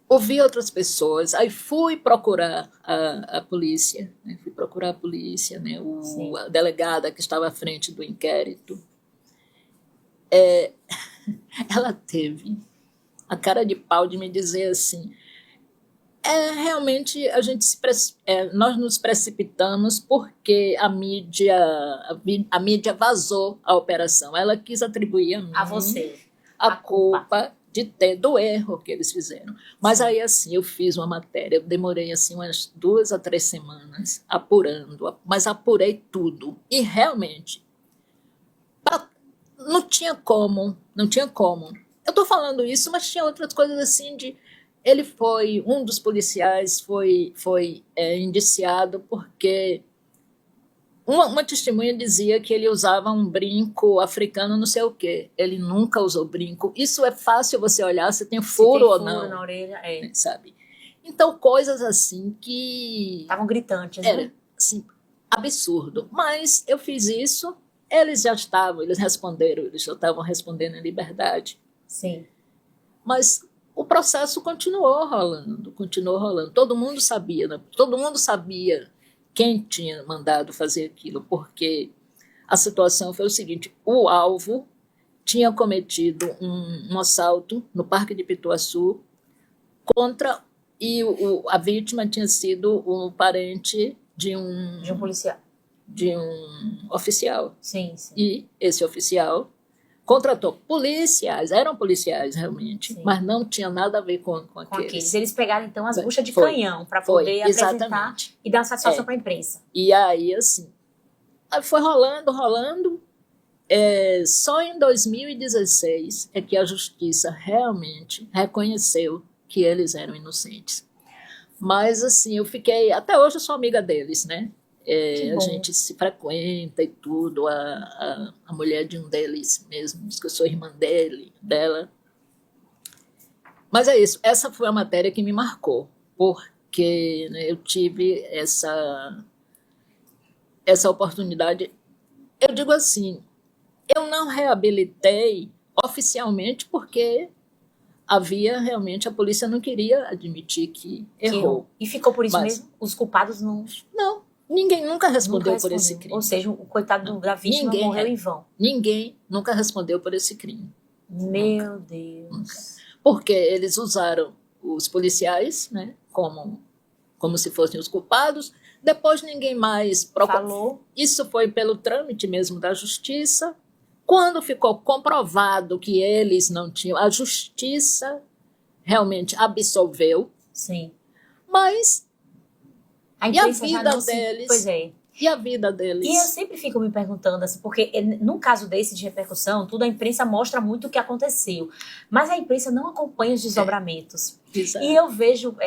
ouvi outras pessoas, aí fui procurar a polícia, né? Fui procurar a polícia, né? A delegada que estava à frente do inquérito. Ela teve a cara de pau de me dizer assim, realmente nós nos precipitamos porque a mídia vazou a operação. Ela quis atribuir a mim, A você. a culpa do erro que eles fizeram. Mas aí, assim, eu fiz uma matéria, eu demorei, assim, umas 2 a 3 semanas apurando, mas apurei tudo. E, realmente, não tinha como. Eu estou falando isso, mas tinha outras coisas, assim, um dos policiais foi indiciado porque uma testemunha dizia que ele usava um brinco africano, não sei o quê. Ele nunca usou brinco. Isso é fácil você olhar se tem furo ou não. Na orelha, sabe? Então, coisas assim que... estavam gritantes, era, né? Assim, absurdo. Mas eu fiz isso, eles já estavam respondendo em liberdade. Sim. Mas o processo continuou rolando. Todo mundo sabia, né? Todo mundo sabia quem tinha mandado fazer aquilo, porque a situação foi o seguinte, o alvo tinha cometido um assalto no Parque de Pituaçu e a vítima tinha sido um parente de um policial. De um oficial. Sim. E esse oficial contratou policiais, eram policiais realmente, sim, mas não tinha nada a ver com aqueles. Eles pegaram, então, as buchas de canhão para poder apresentar e dar uma satisfação para a imprensa. E aí, assim, foi rolando. Só em 2016 é que a justiça realmente reconheceu que eles eram inocentes. Mas, assim, até hoje eu sou amiga deles, né? A gente se frequenta e tudo, a mulher de um deles mesmo, diz que eu sou irmã dela. Mas é isso, essa foi a matéria que me marcou, porque, né, eu tive essa oportunidade. Eu digo assim, eu não reabilitei oficialmente porque realmente, a polícia não queria admitir que errou. E ficou por isso mesmo? Os culpados não... Não. Ninguém nunca respondeu por esse crime. Ou seja, o coitado da vítima morreu em vão. Ninguém nunca respondeu por esse crime. Meu Deus. Porque eles usaram os policiais, né, como se fossem os culpados. Depois ninguém mais falou. Isso foi pelo trâmite mesmo da justiça. Quando ficou comprovado que eles não tinham, a justiça realmente absolveu. Sim. Mas a vida deles? Pois é. E a vida deles? E eu sempre fico me perguntando, assim, porque num caso desse de repercussão, tudo a imprensa mostra muito o que aconteceu. Mas a imprensa não acompanha os desdobramentos. Exato. E eu vejo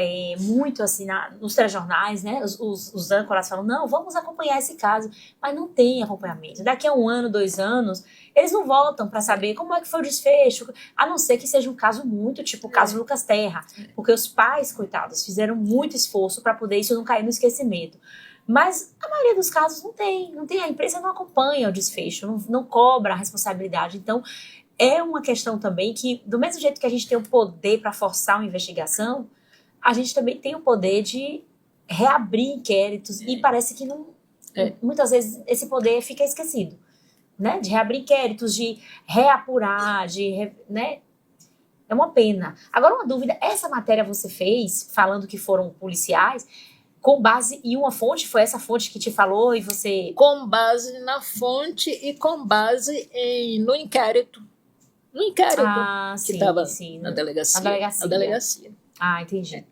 muito, assim, nos telejornais, né? Os âncoras falam, não, vamos acompanhar esse caso. Mas não tem acompanhamento. Daqui a 1 ano, 2 anos, eles não voltam para saber como é que foi o desfecho. A não ser que seja um caso muito, tipo o caso Lucas Terra. Porque os pais, coitados, fizeram muito esforço para poder isso não cair no esquecimento. Mas a maioria dos casos não tem, a imprensa não acompanha o desfecho, não cobra a responsabilidade. Então, é uma questão também que, do mesmo jeito que a gente tem o poder para forçar uma investigação, a gente também tem o poder de reabrir inquéritos e parece que não, muitas vezes esse poder fica esquecido, né? De reabrir inquéritos, de reapurar, né? É uma pena. Agora, uma dúvida, essa matéria você fez, falando que foram policiais, com base em uma fonte? Foi essa fonte que te falou e você... Com base na fonte e com base no inquérito. No inquérito que estava na delegacia. Ah, entendi.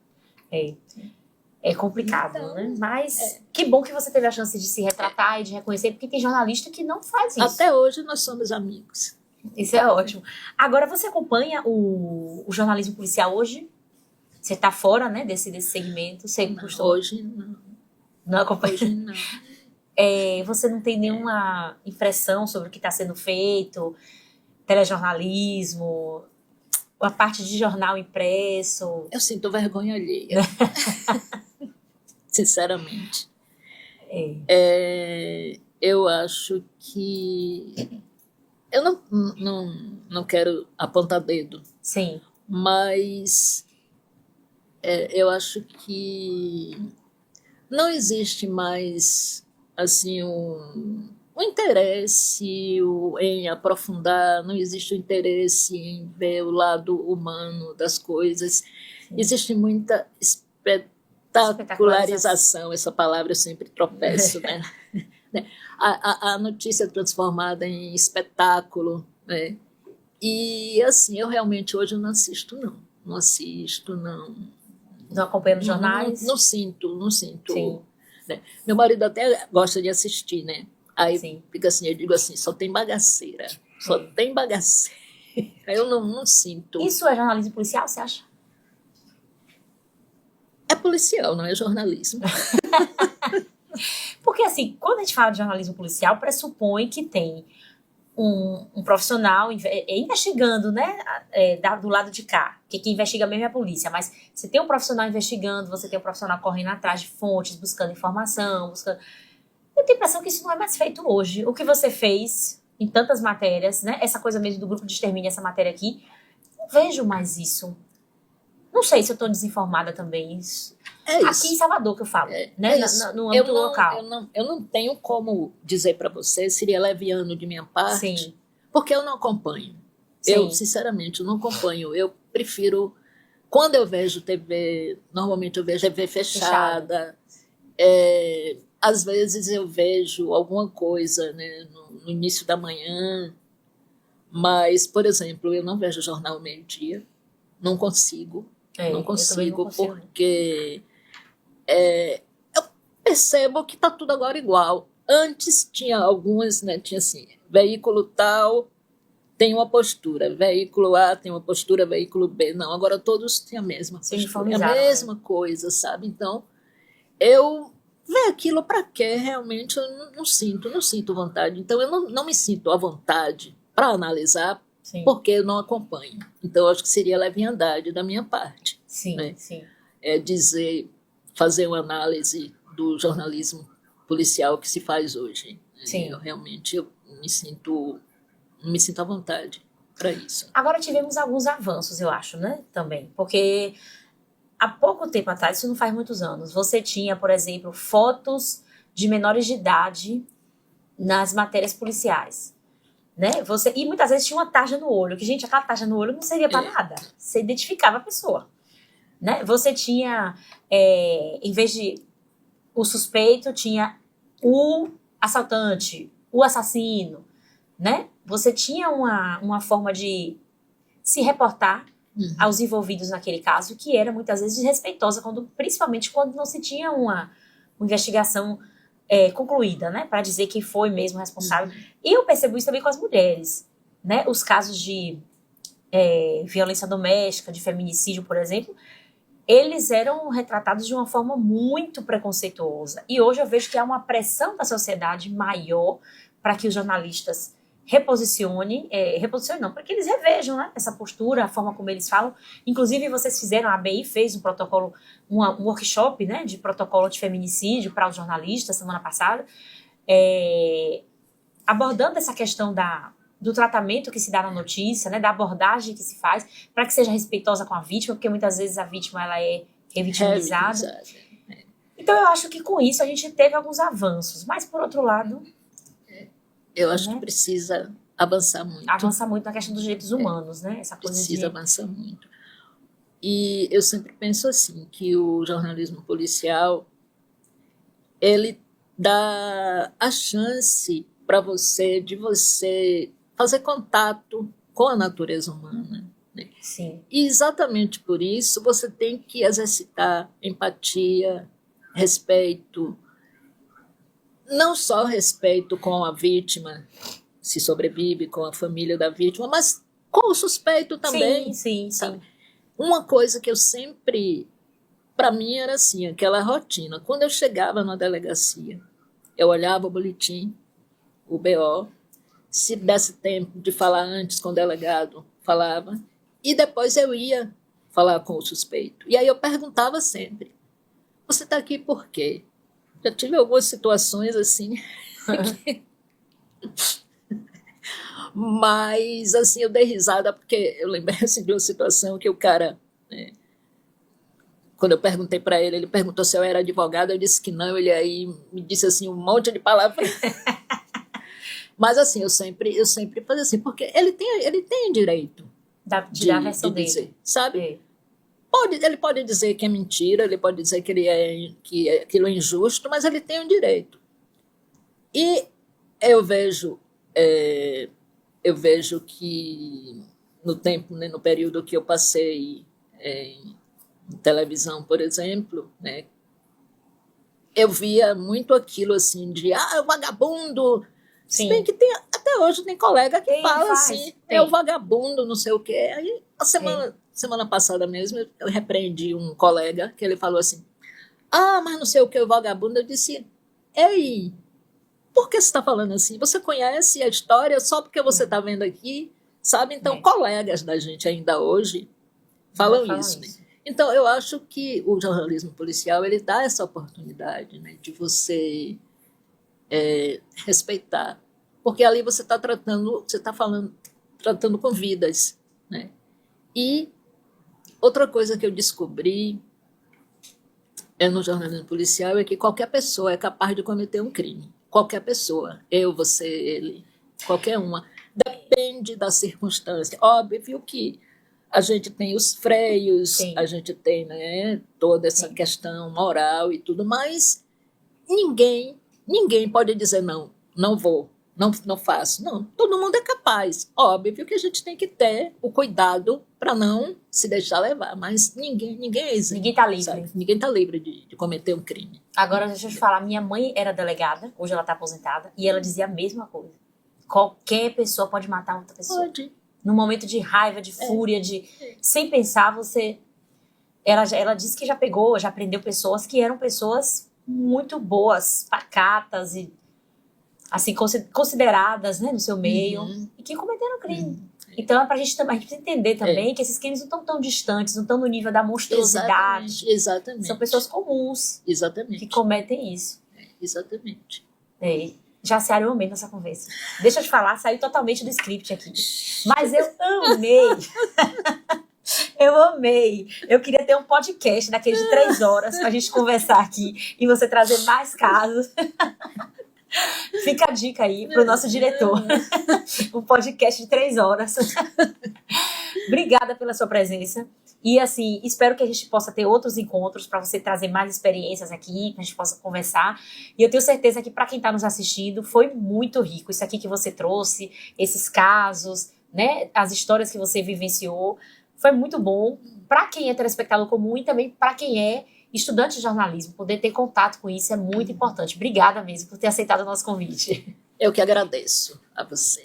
É complicado, então, né? Mas que bom que você teve a chance de se retratar e de reconhecer, porque tem jornalista que não faz isso. Até hoje nós somos amigos. Isso é ótimo. Agora, você acompanha o jornalismo policial hoje? Você está fora, né, desse segmento? Hoje não. Não acompanha? Hoje não. Você não tem nenhuma impressão sobre o que está sendo feito? Telejornalismo, a parte de jornal impresso? Eu sinto vergonha alheia. Sinceramente. eu acho que eu não quero apontar dedo, Sim. mas eu acho que não existe mais assim um interesse em aprofundar, não existe o interesse em ver o lado humano das coisas. Sim. Existe muita espetacularização, essa palavra eu sempre tropeço, né? A notícia é transformada em espetáculo, né? E assim, eu realmente hoje não assisto, não assisto, não. Não acompanhando jornais? Não sinto. Sim. Né? Meu marido até gosta de assistir, né? Aí Sim. fica assim, eu digo assim, só tem bagaceira. Tem bagaceira. Eu não sinto. Isso é jornalismo policial, você acha? É policial, não é jornalismo. Porque, assim, quando a gente fala de jornalismo policial, pressupõe que tem um profissional investigando, né, do lado de cá, porque quem investiga mesmo é a polícia, mas você tem um profissional investigando, você tem um profissional correndo atrás de fontes, buscando informação, Eu tenho a impressão que isso não é mais feito hoje. O que você fez em tantas matérias, né, essa coisa mesmo do grupo de extermínio, essa matéria aqui, não vejo mais isso. Não sei se eu estou desinformada também. Isso. Aqui em Salvador que eu falo, né? No âmbito local. Eu não tenho como dizer para você, seria leviano de minha parte, Sim. porque eu não acompanho. Sim. Eu, sinceramente, não acompanho. Eu prefiro, quando eu vejo TV, normalmente eu vejo TV fechada. Às vezes eu vejo alguma coisa, né, no início da manhã, mas, por exemplo, eu não vejo jornal ao meio-dia, não consigo. Não consigo, porque eu percebo que está tudo agora igual. Antes tinha algumas, né? Tinha assim, veículo tal tem uma postura, veículo A tem uma postura, veículo B. Não, agora todos têm a mesma postura, a mesma coisa, sabe? Então, eu ver aquilo para quê? Realmente eu não sinto vontade. Então, eu não me sinto à vontade para analisar. Sim. Porque eu não acompanho. Então, eu acho que seria leviandade da minha parte. Sim, né? sim. Fazer uma análise do jornalismo policial que se faz hoje. Sim. Eu realmente me sinto à vontade para isso. Agora tivemos alguns avanços, eu acho, né? Também. Porque há pouco tempo atrás, isso não faz muitos anos, você tinha, por exemplo, fotos de menores de idade nas matérias policiais. Né? E muitas vezes tinha uma tarja no olho, que, gente, aquela tarja no olho não servia para nada. Você identificava a pessoa. Né? Você tinha, em vez de o suspeito, tinha o assaltante, o assassino. Né? Você tinha uma forma de se reportar aos envolvidos naquele caso, que era muitas vezes desrespeitosa, principalmente quando não se tinha uma investigação concluída, né, para dizer quem foi mesmo responsável. E eu percebo isso também com as mulheres, né, os casos de violência doméstica, de feminicídio, por exemplo, eles eram retratados de uma forma muito preconceituosa. E hoje eu vejo que há uma pressão da sociedade maior para que os jornalistas reposicionem não, para que eles revejam, né, essa postura, a forma como eles falam. Inclusive, vocês fizeram, a ABI fez um protocolo, um workshop, né, de protocolo de feminicídio para os jornalistas semana passada, abordando essa questão do tratamento que se dá na notícia, né, da abordagem que se faz, para que seja respeitosa com a vítima, porque muitas vezes a vítima ela é revitimizada. Então, eu acho que com isso a gente teve alguns avanços, mas, por outro lado... Eu acho que precisa avançar muito. Avançar muito na questão dos direitos humanos, né? Essa coisa precisa avançar muito. E eu sempre penso assim, que o jornalismo policial, ele dá a chance para você fazer contato com a natureza humana. Né? Sim. E exatamente por isso você tem que exercitar empatia, respeito, não só respeito com a vítima, se sobrevive, com a família da vítima, mas com o suspeito também. Sim. Uma coisa que eu sempre, para mim era assim, aquela rotina. Quando eu chegava na delegacia, eu olhava o boletim, o BO, se desse tempo de falar antes com o delegado, falava, e depois eu ia falar com o suspeito. E aí eu perguntava sempre, você está aqui por quê? Já tive algumas situações assim, Mas, assim, eu dei risada porque eu lembrei assim, de uma situação que o cara, né, quando eu perguntei para ele, ele perguntou se eu era advogado, eu disse que não, ele aí me disse assim um monte de palavras. Mas, assim, eu sempre fazia assim, porque ele tem direito De dar a versão de dele. dizer, sabe? É. Ele pode dizer que é mentira, ele pode dizer que aquilo é injusto, mas ele tem o direito. E eu vejo que no tempo, né, no período que eu passei em televisão, por exemplo, né, eu via muito aquilo assim de o vagabundo. Se bem que até hoje tem colega que fala assim, é o vagabundo, não sei o quê. Aí, semana passada mesmo, eu repreendi um colega que ele falou assim, mas não sei o que, o vagabundo. Eu disse, ei, por que você está falando assim? Você conhece a história só porque você está vendo aqui, sabe? Então, colegas da gente ainda hoje falam isso, né? Então, eu acho que o jornalismo policial, ele dá essa oportunidade, né, de você respeitar, porque ali você está tratando com vidas, né? E outra coisa que eu descobri no jornalismo policial é que qualquer pessoa é capaz de cometer um crime. Qualquer pessoa, eu, você, ele, qualquer uma. Depende da circunstância. Óbvio que a gente tem os freios, a gente tem, né, toda essa questão moral e tudo, mas ninguém pode dizer não vou, não faço. Não, todo mundo é capaz. Óbvio que a gente tem que ter o cuidado para não se deixar levar, mas ninguém é isento. Ninguém está livre. Sabe? Ninguém está livre de cometer um crime. Agora, deixa eu te falar, minha mãe era delegada, hoje ela está aposentada, e ela dizia a mesma coisa. Qualquer pessoa pode matar outra pessoa. Pode. Num momento de raiva, de fúria, sem pensar, você... Ela disse que já prendeu pessoas que eram pessoas muito boas, pacatas e assim, consideradas, né, no seu meio, e que cometeram crime. Então, a gente precisa entender também que esses crimes não estão tão distantes, não estão no nível da monstruosidade. Exatamente. São pessoas comuns que cometem isso. Exatamente. Jaciara, eu amei nossa conversa. Deixa eu te falar, saiu totalmente do script aqui. Mas eu amei. Eu amei. Eu queria ter um podcast daqueles de 3 horas pra gente conversar aqui e você trazer mais casos. Fica a dica aí pro nosso diretor. Um podcast de 3 horas. Obrigada pela sua presença. E assim, espero que a gente possa ter outros encontros para você trazer mais experiências aqui, que a gente possa conversar. E eu tenho certeza que para quem está nos assistindo, foi muito rico isso aqui que você trouxe, esses casos, né, as histórias que você vivenciou. Foi muito bom para quem é telespectador comum e também para quem é estudante de jornalismo. Poder ter contato com isso é muito importante. Obrigada mesmo por ter aceitado o nosso convite. Eu que agradeço a você.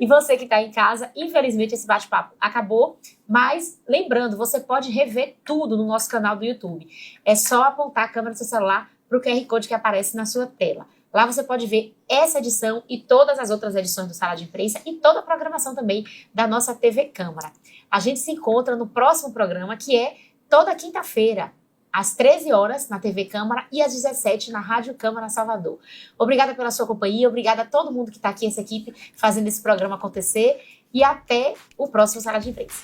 E você que está em casa, infelizmente esse bate-papo acabou, mas lembrando, você pode rever tudo no nosso canal do YouTube. É só apontar a câmera do seu celular para o QR Code que aparece na sua tela. Lá você pode ver essa edição e todas as outras edições do Sala de Imprensa e toda a programação também da nossa TV Câmara. A gente se encontra no próximo programa, que é toda quinta-feira, às 13 horas na TV Câmara e às 17 na Rádio Câmara Salvador. Obrigada pela sua companhia, obrigada a todo mundo que está aqui, essa equipe, fazendo esse programa acontecer, e até o próximo Sala de Imprensa.